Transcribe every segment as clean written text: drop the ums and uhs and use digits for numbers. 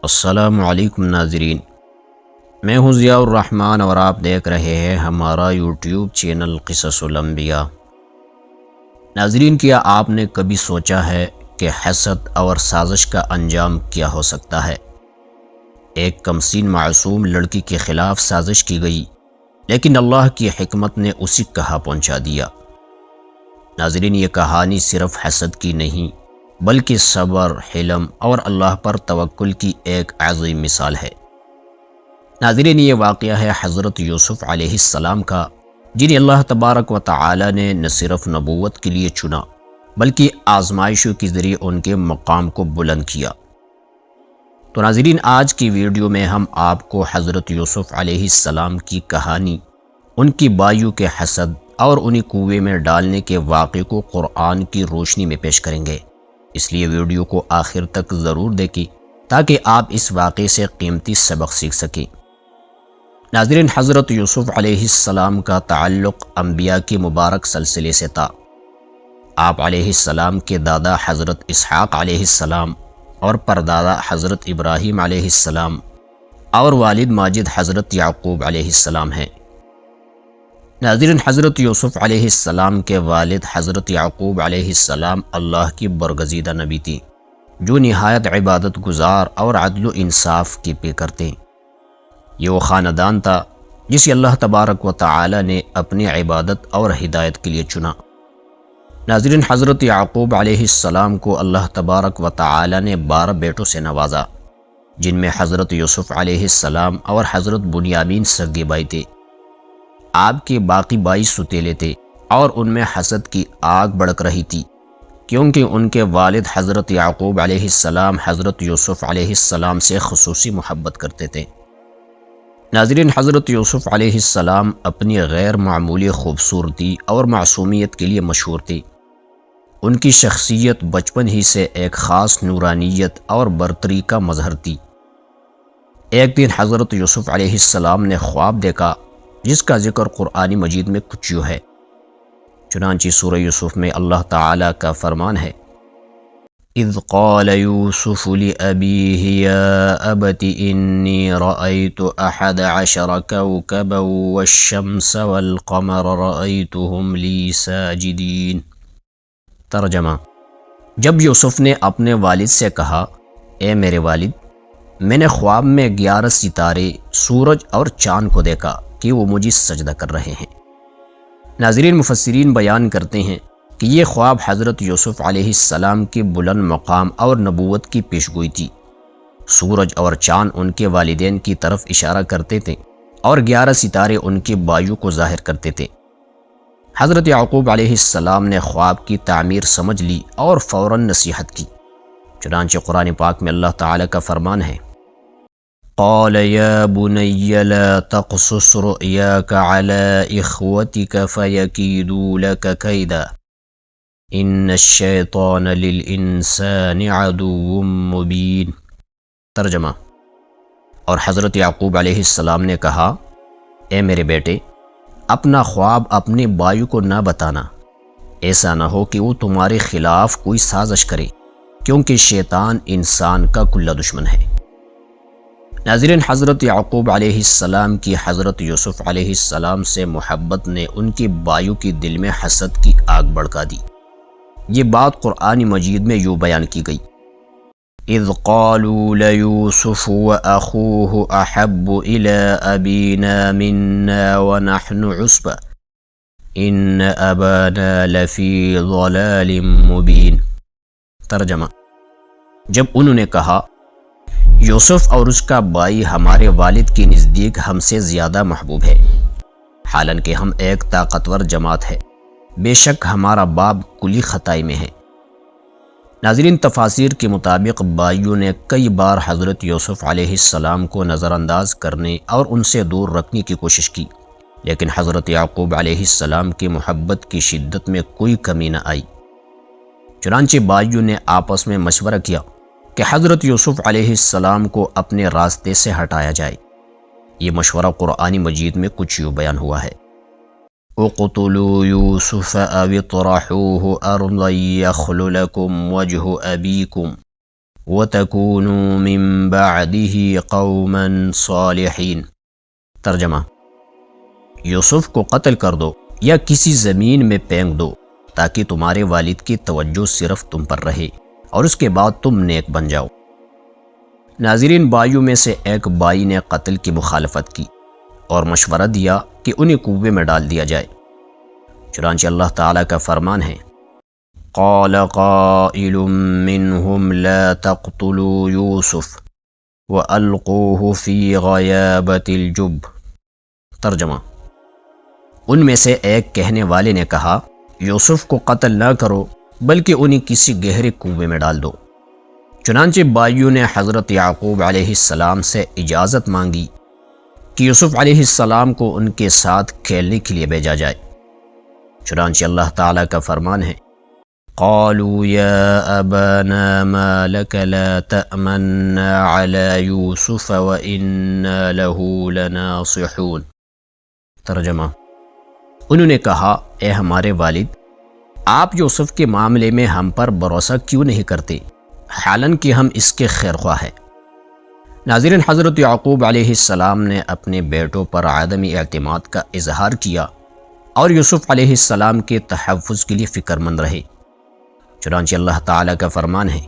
السلام علیکم ناظرین، میں ہوں ضیاء الرحمن اور آپ دیکھ رہے ہیں ہمارا یوٹیوب چینل قصص الانبیاء۔ ناظرین، کیا آپ نے کبھی سوچا ہے کہ حسد اور سازش کا انجام کیا ہو سکتا ہے؟ ایک کمسین معصوم لڑکی کے خلاف سازش کی گئی، لیکن اللہ کی حکمت نے اسی کہاں پہنچا دیا۔ ناظرین، یہ کہانی صرف حسد کی نہیں بلکہ صبر، حلم اور اللہ پر توکل کی ایک عظیم مثال ہے۔ ناظرین، یہ واقعہ ہے حضرت یوسف علیہ السلام کا، جنہیں اللہ تبارک و تعالی نے نہ صرف نبوت کے لیے چنا بلکہ آزمائشوں کے ذریعے ان کے مقام کو بلند کیا۔ تو ناظرین، آج کی ویڈیو میں ہم آپ کو حضرت یوسف علیہ السلام کی کہانی، ان کی بھائیوں کے حسد اور انہیں کنویں میں ڈالنے کے واقعے کو قرآن کی روشنی میں پیش کریں گے۔ اس لیے ویڈیو کو آخر تک ضرور دیکھیں تاکہ آپ اس واقعے سے قیمتی سبق سیکھ سکیں۔ ناظرین، حضرت یوسف علیہ السلام کا تعلق انبیاء کے مبارک سلسلے سے تھا۔ آپ علیہ السلام کے دادا حضرت اسحاق علیہ السلام اور پردادا حضرت ابراہیم علیہ السلام اور والد ماجد حضرت یعقوب علیہ السلام ہیں۔ ناظرین، حضرت یوسف علیہ السلام کے والد حضرت یعقوب علیہ السلام اللہ کی برگزیدہ نبی تھی، جو نہایت عبادت گزار اور عدل و انصاف کی پہ کرتے۔ یہ وہ خاندان تھا جسے اللہ تبارک و تعالی نے اپنی عبادت اور ہدایت کے لیے چنا۔ ناظرین، حضرت یعقوب علیہ السلام کو اللہ تبارک و تعالی نے 12 بیٹوں سے نوازا، جن میں حضرت یوسف علیہ السلام اور حضرت بنیامین سگے بھائی تھے۔ آپ کے باقی 22 ستیلے تھے اور ان میں حسد کی آگ بھڑک رہی تھی، کیونکہ ان کے والد حضرت یعقوب علیہ السلام حضرت یوسف علیہ السلام سے خصوصی محبت کرتے تھے۔ ناظرین، حضرت یوسف علیہ السلام اپنی غیر معمولی خوبصورتی اور معصومیت کے لیے مشہور تھی۔ ان کی شخصیت بچپن ہی سے ایک خاص نورانیت اور برتری کا مظہر تھی۔ ایک دن حضرت یوسف علیہ السلام نے خواب دیکھا جس کا ذکر قرآن مجید میں کچھ یوں ہے۔ چنانچہ سورہ یوسف میں اللہ تعالیٰ کا فرمان ہے، اذ قال یوسف لأبیہ یا ابت انی رأیت 11 کوکبا والشمس والقمر رأیتهم لی ساجدین۔ ترجمہ: جب یوسف نے اپنے والد سے کہا، اے میرے والد، میں نے خواب میں 11 ستارے، سورج اور چاند کو دیکھا کہ وہ مجھے سجدہ کر رہے ہیں۔ ناظرین، مفسرین بیان کرتے ہیں کہ یہ خواب حضرت یوسف علیہ السلام کے بلند مقام اور نبوت کی پیشگوئی تھی۔ سورج اور چاند ان کے والدین کی طرف اشارہ کرتے تھے اور 11 ستارے ان کے بھائیوں کو ظاہر کرتے تھے۔ حضرت یعقوب علیہ السلام نے خواب کی تعمیر سمجھ لی اور فوراً نصیحت کی۔ چنانچہ قرآن پاک میں اللہ تعالیٰ کا فرمان ہے، قال یا بنی لا تقصص رؤیاک علی اخوتک فیکیدوا لک کیدا ان الشیطان للانسان عدو مبین۔ ترجمہ: اور حضرت یعقوب علیہ السلام نے کہا، اے میرے بیٹے، اپنا خواب اپنے بھائیوں کو نہ بتانا، ایسا نہ ہو کہ وہ تمہارے خلاف کوئی سازش کرے، کیونکہ شیطان انسان کا کھلا دشمن ہے۔ ناظرین، حضرت یعقوب علیہ السلام کی حضرت یوسف علیہ السلام سے محبت نے ان کے بھائیوں کے دل میں حسد کی آگ بھڑکا دی۔ یہ بات قرآن مجید میں یوں بیان کی گئی، اذ قالوا لیوسف واخوہ احب الی ابینا منا ونحن عصبہ ان ابانا لفی ضلال مبین۔ ترجمہ: جب انہوں نے کہا، یوسف اور اس کا بھائی ہمارے والد کے نزدیک ہم سے زیادہ محبوب ہے، حالانکہ ہم ایک طاقتور جماعت ہے، بے شک ہمارا باپ کلی خطائی میں ہے۔ ناظرین، تفاسیر کے مطابق بھائیوں نے کئی بار حضرت یوسف علیہ السلام کو نظر انداز کرنے اور ان سے دور رکھنے کی کوشش کی، لیکن حضرت یعقوب علیہ السلام کی محبت کی شدت میں کوئی کمی نہ آئی۔ چنانچہ بھائیوں نے آپس میں مشورہ کیا کہ حضرت یوسف علیہ السلام کو اپنے راستے سے ہٹایا جائے۔ یہ مشورہ قرآن مجید میں کچھ یوں بیان ہوا ہے، اقتلوا یوسف او اطرحوه ارضا یخل لکم وجہ ابیکم وَتَكُونُوا مِن بَعْدِهِ قَوْمًا صَالِحِينَ۔ ترجمہ: یوسف کو قتل کر دو یا کسی زمین میں پھینک دو تاکہ تمہارے والد کی توجہ صرف تم پر رہے اور اس کے بعد تم نیک بن جاؤ۔ ناظرین، بھائیوں میں سے ایک بھائی نے قتل کی مخالفت کی اور مشورہ دیا کہ انہیں کنویں میں ڈال دیا جائے۔ چنانچہ اللہ تعالیٰ کا فرمان ہے: قال قائل منهم لا تقتلوا يوسف وألقوه في غيابة الجب۔ ترجمہ: ان میں سے ایک کہنے والے نے کہا، یوسف کو قتل نہ کرو بلکہ انہیں کسی گہرے کنویں میں ڈال دو۔ چنانچہ بھائیوں نے حضرت یعقوب علیہ السلام سے اجازت مانگی کہ یوسف علیہ السلام کو ان کے ساتھ کھیلنے کے لیے بھیجا جائے۔ چنانچہ اللہ تعالیٰ کا فرمان ہے: قالوا يا أبانا ما لك لا تأمنا على يوسف وإنا له لناصحون۔ ترجمہ: انہوں نے کہا، اے ہمارے والد، آپ یوسف کے معاملے میں ہم پر بھروسہ کیوں نہیں کرتے، حالانکہ ہم اس کے خیر خواہ ہیں۔ ناظرین، حضرت یعقوب علیہ السلام نے اپنے بیٹوں پر عدم اعتماد کا اظہار کیا اور یوسف علیہ السلام کے تحفظ کے لیے فکر مند رہے۔ چنانچہ اللہ تعالیٰ کا فرمان ہے: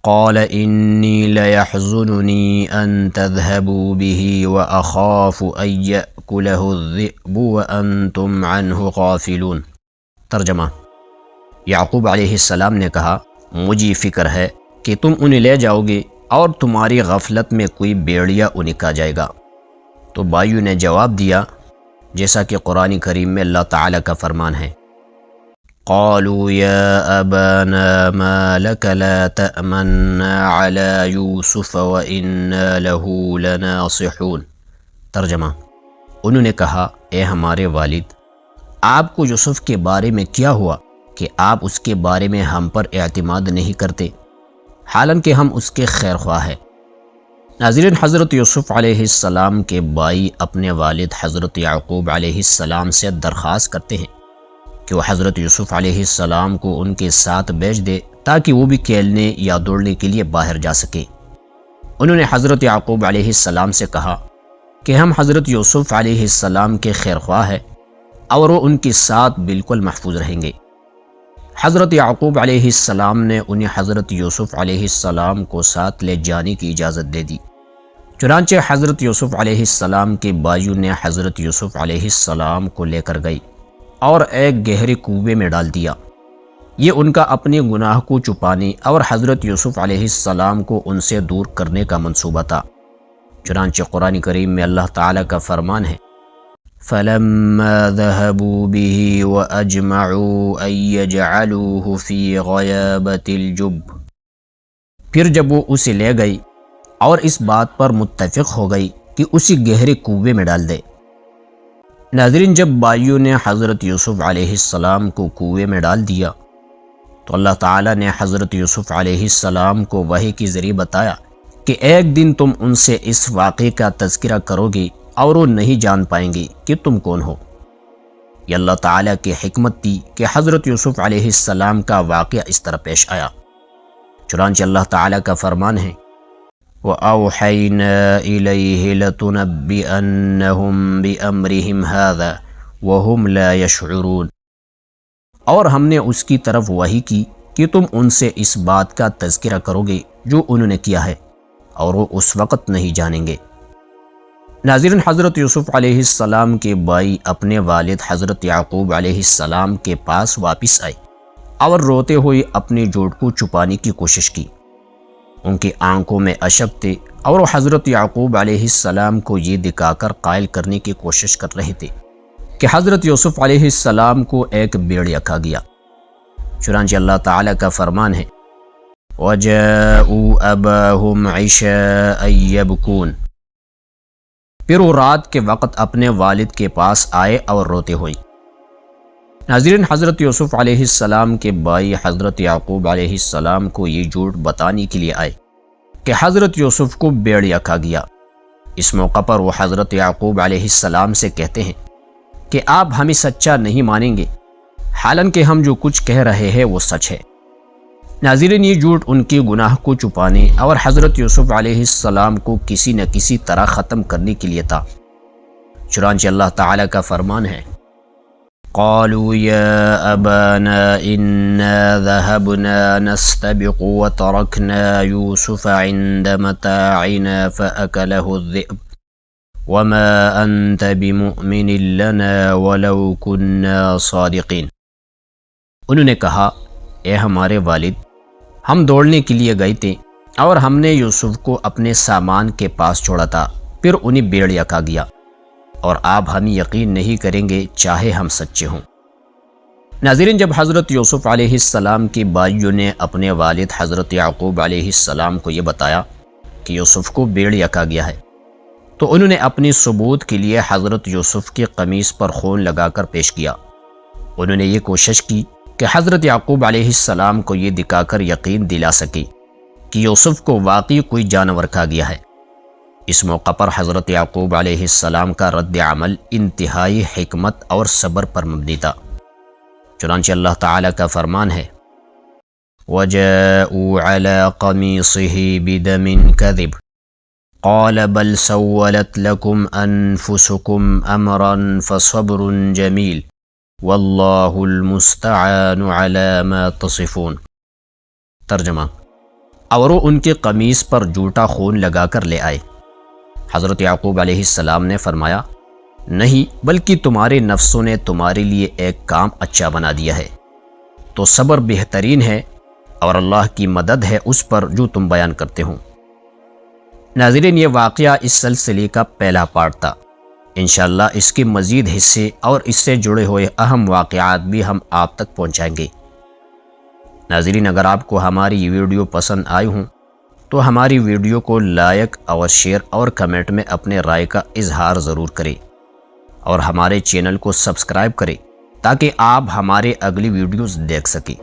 قال انی لیحزننی ان تذهبوا به واخاف ان یأکلہ الذئب وانتم عنہ غافلون۔ ترجمہ: یعقوب علیہ السلام نے کہا، مجھے فکر ہے کہ تم انہیں لے جاؤ گے اور تمہاری غفلت میں کوئی بیڑیا انہیں کھا جائے گا۔ تو بھائیوں نے جواب دیا، جیسا کہ قرآن کریم میں اللہ تعالیٰ کا فرمان ہے: قالوا يا أبانا ما لك لا تأمنا على يوسف وإنا له لناصحون۔ ترجمہ: انہوں نے کہا، اے ہمارے والد، آپ کو یوسف کے بارے میں کیا ہوا کہ آپ اس کے بارے میں ہم پر اعتماد نہیں کرتے، حالانکہ ہم اس کے خیر خواہ ہیں۔ ناظرین، حضرت یوسف علیہ السلام کے بھائی اپنے والد حضرت یعقوب علیہ السلام سے درخواست کرتے ہیں کہ وہ حضرت یوسف علیہ السلام کو ان کے ساتھ بھیج دے تاکہ وہ بھی کھیلنے یا دوڑنے کے لیے باہر جا سکے۔ انہوں نے حضرت یعقوب علیہ السلام سے کہا کہ ہم حضرت یوسف علیہ السلام کے خیر خواہ ہیں اور وہ ان کے ساتھ بالکل محفوظ رہیں گے۔ حضرت یعقوب علیہ السلام نے انہیں حضرت یوسف علیہ السلام کو ساتھ لے جانے کی اجازت دے دی۔ چنانچہ حضرت یوسف علیہ السلام کے بھائیوں نے حضرت یوسف علیہ السلام کو لے کر گئی اور ایک گہرے کنویں میں ڈال دیا۔ یہ ان کا اپنے گناہ کو چھپانے اور حضرت یوسف علیہ السلام کو ان سے دور کرنے کا منصوبہ تھا۔ چنانچہ قرآن کریم میں اللہ تعالیٰ کا فرمان ہے: فَلَمَّا ذَهَبُوا بِهِ وَأَجْمَعُوا أَن يَجْعَلُوهُ فِي غَيَابَةِ الْجُبِّ۔ پھر جب وہ اسے لے گئی اور اس بات پر متفق ہو گئی کہ اسی گہرے کنویں میں ڈال دے۔ ناظرین، جب بھائیوں نے حضرت یوسف علیہ السلام کو کنویں میں ڈال دیا تو اللہ تعالیٰ نے حضرت یوسف علیہ السلام کو وحی کے ذریعے بتایا کہ ایک دن تم ان سے اس واقعے کا تذکرہ کرو گے اور وہ نہیں جان پائیں گے کہ تم کون ہو۔ یہ اللہ تعالیٰ کی حکمت تھی کہ حضرت یوسف علیہ السلام کا واقعہ اس طرح پیش آیا۔ چنانچہ اللہ تعالیٰ کا فرمان ہے: وَأَوْحَيْنَا إِلَيْهِ لَتُنَبِّئَنَّهُمْ بِأَمْرِهِمْ هَذَا وَهُمْ لَا يَشْعُرُونَ۔ اور ہم نے اس کی طرف وحی کی کہ تم ان سے اس بات کا تذکرہ کرو گے جو انہوں نے کیا ہے، اور وہ اس وقت نہیں جانیں گے۔ ناظرین، حضرت یوسف علیہ السلام کے بھائی اپنے والد حضرت یعقوب علیہ السلام کے پاس واپس آئے اور روتے ہوئے اپنی جھوٹ کو چھپانے کی کوشش کی۔ ان کی آنکھوں میں اشک تھے اور وہ حضرت یعقوب علیہ السلام کو یہ دکھا کر قائل کرنے کی کوشش کر رہے تھے کہ حضرت یوسف علیہ السلام کو ایک بیڑیا کھا گیا۔ چنانچہ اللہ تعالیٰ کا فرمان ہے: وَجَاءُوا أَبَاهُمْ عِشَاءً يَبْكُونَ۔ پھر وہ رات کے وقت اپنے والد کے پاس آئے اور روتے ہوئے۔ ناظرین، حضرت یوسف علیہ السلام کے بھائی حضرت یعقوب علیہ السلام کو یہ جھوٹ بتانے کے لیے آئے کہ حضرت یوسف کو بیڑیا کھا گیا۔ اس موقع پر وہ حضرت یعقوب علیہ السلام سے کہتے ہیں کہ آپ ہمیں سچا نہیں مانیں گے، حالانکہ ہم جو کچھ کہہ رہے ہیں وہ سچ ہے۔ ناظرین، یہ جھوٹ ان کے گناہ کو چھپانے اور حضرت یوسف علیہ السلام کو کسی نہ کسی طرح ختم کرنے کے لیے تھا۔ چنانچہ اللہ تعالیٰ کا فرمان ہے، قالوا یا ابانا انا ذهبنا نستبق وتركنا يوسف عند متاعنا فأكله الذئب وما انت بمؤمن لنا ولو كنا صادقین۔ انہوں نے کہا، اے ہمارے والد، ہم دوڑنے کے لیے گئے تھے اور ہم نے یوسف کو اپنے سامان کے پاس چھوڑا تھا، پھر انہیں بھیڑیا کھا گیا، اور آپ ہمیں یقین نہیں کریں گے چاہے ہم سچے ہوں۔ ناظرین، جب حضرت یوسف علیہ السلام کے بھائیوں نے اپنے والد حضرت یعقوب علیہ السلام کو یہ بتایا کہ یوسف کو بھیڑیا کھا گیا ہے، تو انہوں نے اپنی ثبوت کے لیے حضرت یوسف کی قمیص پر خون لگا کر پیش کیا۔ انہوں نے یہ کوشش کی کہ حضرت یعقوب علیہ السلام کو یہ دکھا کر یقین دلا سکے کہ یوسف کو واقعی کوئی جانور کھا گیا ہے۔ اس موقع پر حضرت یعقوب علیہ السلام کا رد عمل انتہائی حکمت اور صبر پر مبنی تھا۔ چنانچہ اللہ تعالیٰ کا فرمان ہے، وَجَاءُوا عَلَىٰ قَمِيصِهِ بِدَمٍ كَذِبٍ قَالَ بَلْ سَوَّلَتْ لَكُمْ أَنفُسُكُمْ أَمْرًا فَصَبْرٌ جَمِيلٌ وَاللَّهُ الْمُسْتَعَانُ عَلَىٰ مَا تَصِفُونَ۔ ترجمہ، اور وہ ان کے قمیص پر جھوٹا خون لگا کر لے آئے۔ حضرت یعقوب علیہ السلام نے فرمایا، نہیں، بلکہ تمہارے نفسوں نے تمہارے لیے ایک کام اچھا بنا دیا ہے، تو صبر بہترین ہے اور اللہ کی مدد ہے اس پر جو تم بیان کرتے ہو۔ ناظرین، یہ واقعہ اس سلسلے کا پہلا پارٹ تھا۔ انشاءاللہ اس کے مزید حصے اور اس سے جڑے ہوئے اہم واقعات بھی ہم آپ تک پہنچائیں گے۔ ناظرین، اگر آپ کو ہماری یہ ویڈیو پسند آئی ہوں تو ہماری ویڈیو کو لائک اور شیئر اور کمنٹ میں اپنے رائے کا اظہار ضرور کریں، اور ہمارے چینل کو سبسکرائب کریں تاکہ آپ ہمارے اگلی ویڈیوز دیکھ سکیں۔